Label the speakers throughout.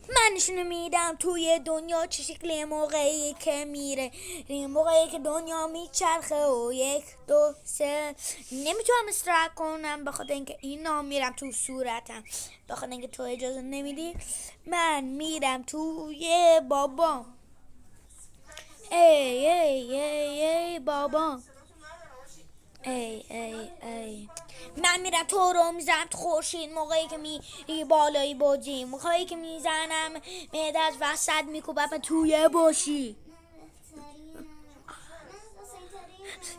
Speaker 1: من نشونه میدم توی دنیا چه شکلی موقعی که میره، موقعی که دنیا میچرخه و یک دو سه. نمیتونم استراحت کنم بخاطر اینکه اینا میرم تو صورتم، بخاطر اینکه تو اجازه نمیدی. من میرم توی بابا. ای ای ای ای بابا. ای ای ای من میرم تو رو میزنم تو خورشید، موقعی که میری بالایی بودی، موقعی که میزنم معدت وسط میکوبم توی باشی.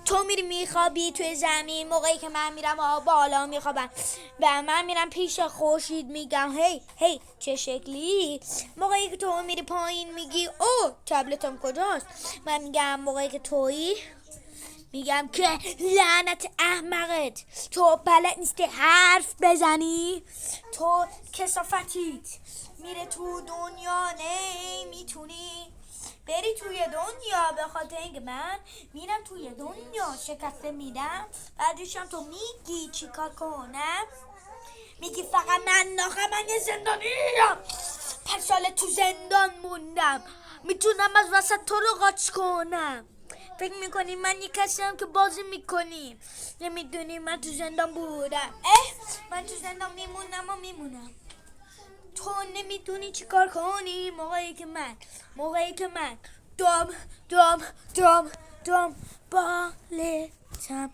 Speaker 1: تو میری میخوابی توی زمین، موقعی که من میرم بالا میخوابم و من میرم پیش خورشید میگم هی هی چه شکلی. موقعی که تو میری پایین میگی او تبلتم کجاست. من میگم موقعی که تویی میگم که لعنت احمقت، تو بلد نیستی حرف بزنی، تو کسافتیت. میره تو دنیا نمیتونی بری توی دنیا، به خاطر اینکه من میرم توی دنیا شکسته میدم. بعدشم تو میگی چی کار کنم؟ میگی فقط من یه زندانیم، 5 سال تو زندان موندم، میتونم از وسط تو رو قاچ کنم. فکر میکنی من یک کسیم که بازی میکنی؟ نمیدونی من تو زندان بودم. من تو زندان میمونم. تو نمیدونی چی کار کنی موقعی که من دام دام دام دام بالتم.